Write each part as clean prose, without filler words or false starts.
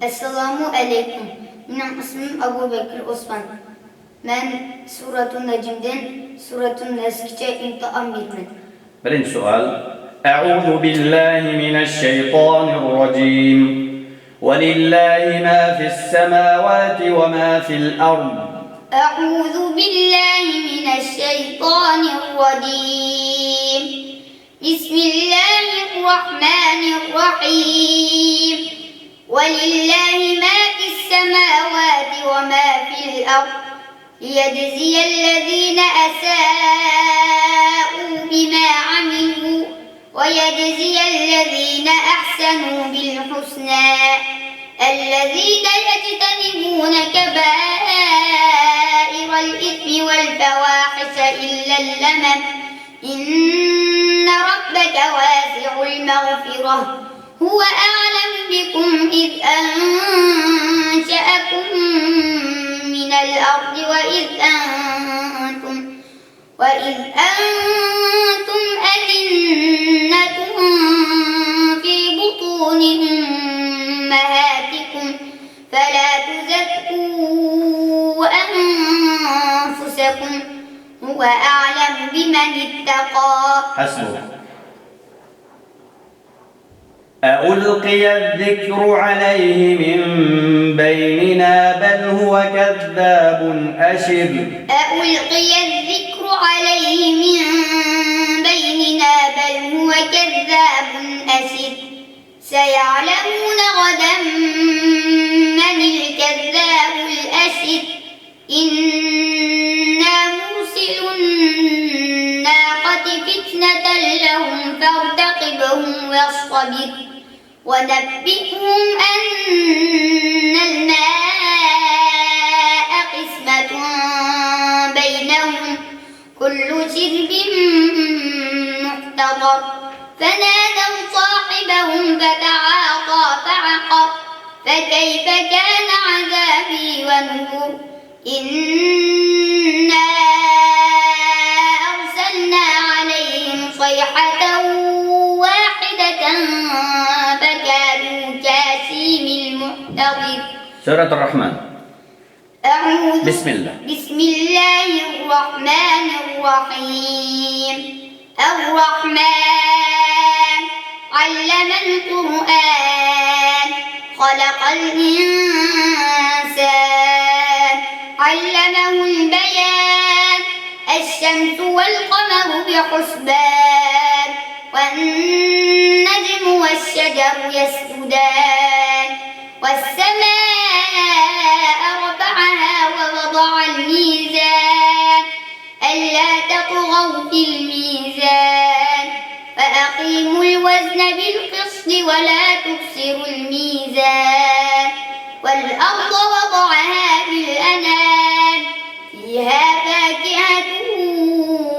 Esselamu Aleyküm. Benim ismim Abu Bekir Osman. Ben Suratun Necm'den Suratun Neskçe imtihan vermedim. Birinci sual. Eûzu billahi mineşşeytanirracim. وَلِلَّهِ مَا فِي السَّمَاوَاتِ وَمَا فِي الْأَرْضِ. أعوذ بالله من الشيطان الرجيم. بسم الله الرحمن الرحيم. ولله ما في السماوات وما في الأرض ليجزي الذين أساءوا بما عملوا ويجزي الذين أحسنوا بالحسنى الذين يجتنبون كبائر الإثم والفواحش إلا اللمم إن ربك واسع المغفرة هو أعلم بكم إذ أنشأكم من الأرض وإذ أنتم أجنة في بطون أمهاتكم فلا تزكوا أنفسكم هو أعلم بمن اتقى. حسبك. أألقي الذكر عليه من بيننا بل هو كذاب أشر. أألقي الذكر عليه من بيننا بل هو كذاب أشر. سيعلمون غدا من الكذاب الأشر. إنا مرسل الناقة فتنة لهم فارتقبهم واصطبر ونبئهم أن الماء قسمة بينهم كل شرب محتضر فنادوا صاحبهم فتعاطى فعقر فكيف كان عذابي ونذر إنا أرسلنا عليهم صيحة واحدة فكانوا كهشيم المحتضر. سورة الرحمن. بسم الله الرحمن الرحيم. الرحمن علم القرآن خلق الإنسان علمه البيان الشمس والقمر بحسبان والنجم والشجر يسجدان والسماء رفعها ووضع الميزان ألا تطغوا في الميزان فأقيموا الوزن بالقسط ولا تخسروا الميزان والأرض وضعها للأنام فيها فاكهة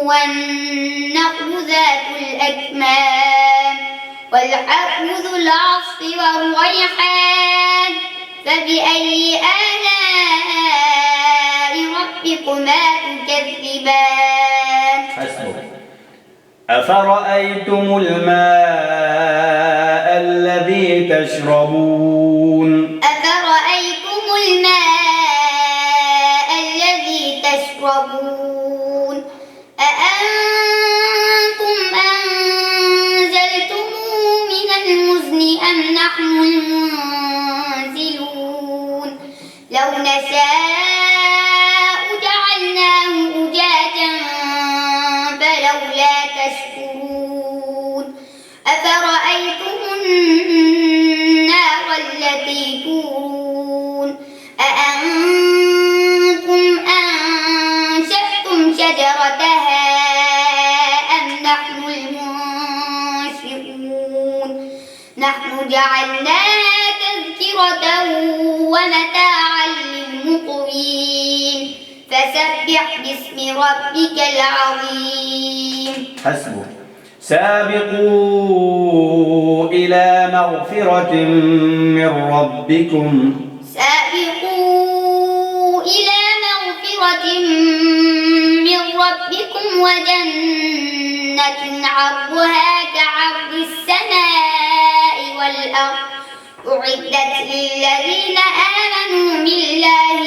والنخل ذات الأكمام والحب ذو العصف والريحان فبأي آلاء ربكما تكذبان. حسبك. أفرأيتم الماء الذي تشربون. أفرأيتم الماء الذي تشربون أأنتم أنزلتموه من المزن أم نحن المنزلون لو نشاء جعلناه أجاجا فلولا تشكرون أفرأيتم النار التي تورون أأنتم أنشأتم شجرتها أم نحن المنشئون نحن جعلناها تذكرة ومتاعا للمقوين فسبح باسم ربك العظيم. حسبك. سابقوا إلى مغفرة من ربكم. سابقوا إلى مغفرة من ربكم وجنة عرضها كعرض السماء والأرض أعدت للذين آمنوا بالله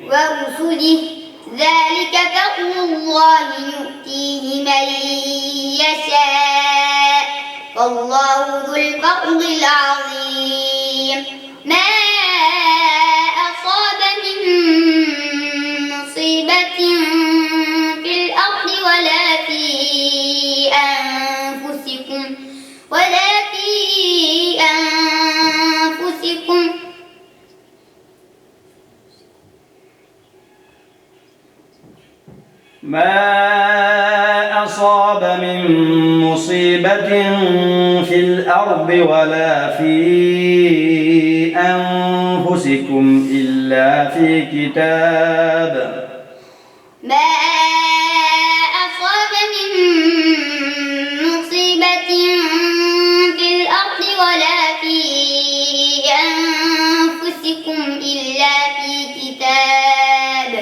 ورسله ذلك فضل الله يؤتيه من يشاء والله ذو الفضل العظيم ما أصاب من مصيبة في الأرض ولا في أنفسكم ما أصاب من مصيبة في الأرض ولا في أنفسكم إلا في كتاب ما أصاب من مصيبة في الأرض ولا في أنفسكم إلا في كتاب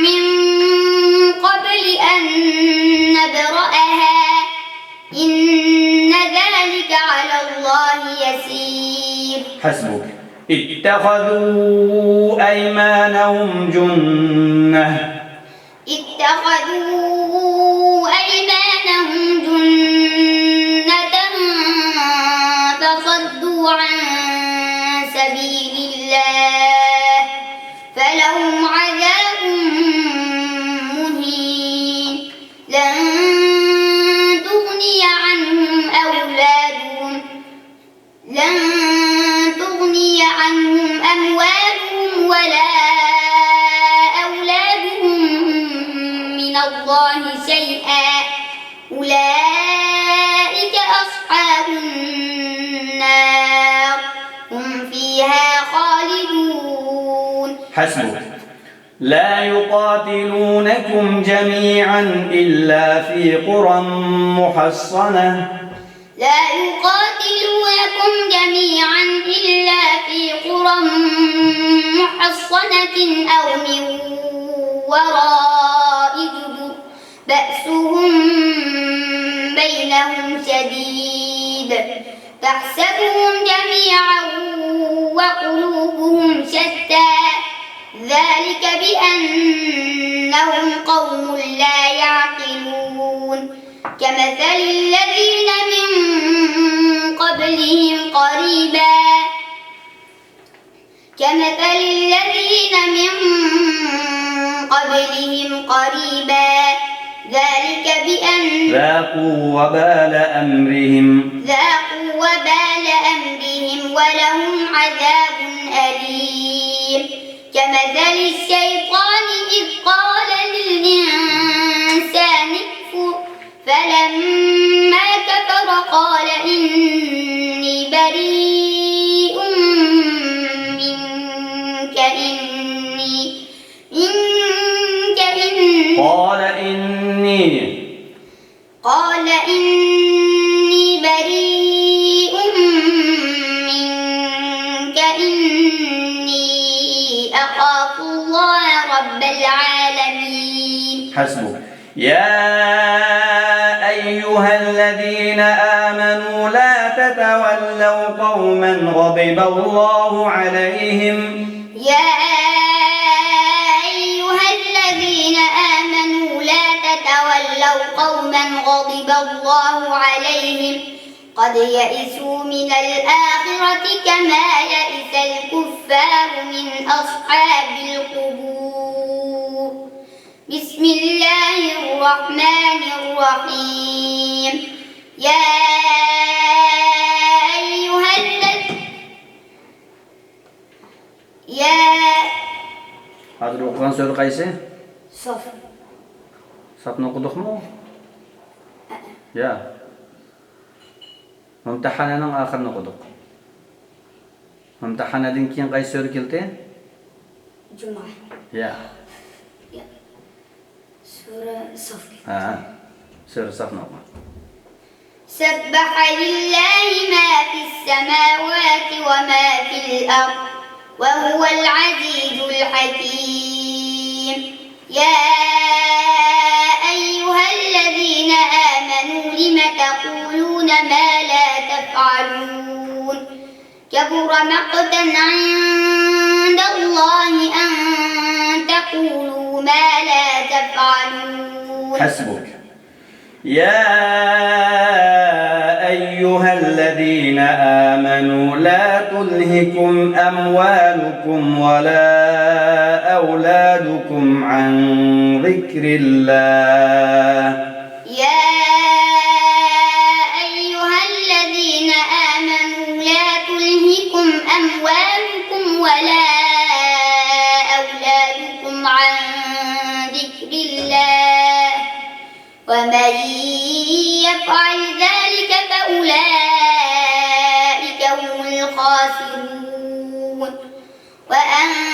من قبل أن نبرأها إن ذلك على الله يسير. حسبك. اتخذوا أيمانهم جنة فصدوا عن سبيل الله فلهم عذاب مهين لن تغني عنهم أموالهم ولا أولادهم من الله شيئا أولئك أصحاب النار هم فيها خالدون. حسبك. لا يقاتلونكم جميعا إلا في قرى محصنة أو من وراء جدر بأسهم بينهم شديد تحسبهم جميعا وقلوبهم شتى ذلك بأنهم قوم لا يعقلون كمثل الذين من قبلهم قريبا ذلك بأن ذاقوا وبال أمرهم ولهم عذاب أليم كمثل الشيطان إذ قال للإنسان اكفر فلما كفر قال إني بريء منك قال إني بريء منك إني أخاف الله رب العالمين. حسبك. يا أيها الذين آمنوا لا تتولوا قوما غضب الله عليهم قد يئسوا من الآخرة كما يئس الكفار من أصحاب القبور. بسم الله الرحمن الرحيم. يا أيها Hadi okulan söz qaysi? Saf. Safni o'qidikmi? Ya. Mumtahananing oxirini o'qidik. Mumtahanadan keyin qaysi so'ra keldi? Juma. Ya. Sura Saf. Sura Safni o'qi. سبح لله ما في السماوات وما في الأرض وهو العزيز الحكيم. يا أيها الذين آمنوا ما لا تفعلون كبر مقتا عند الله أن تقولوا ما لا تفعلون. حسبك. يا أيها الذين آمنوا لا تلهكم أموالكم ولا أولادكم عن ذكر الله. يا أيها الذين آمنوا لا تلهكم أموالكم ولا أولادكم عن ذكر الله ومن يفعل ذلك فأولئك هم الخاسرون. وأنفقوا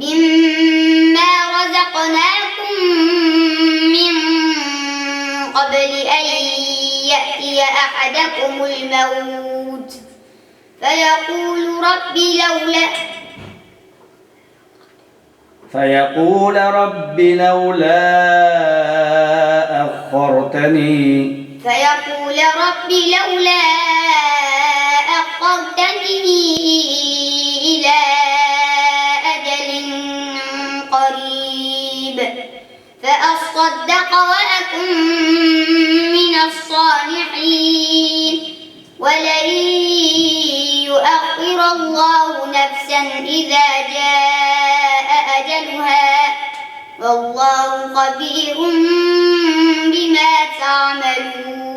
مما رزقناكم من قبل أن يأتي أحدكم الموت فيقول رب لولا أخرتني إلى أجل قريب فأصدق وأكن من الصالحين ولن يؤخر الله نفسا إذا جاء أجلها والله خبير بما تعملون.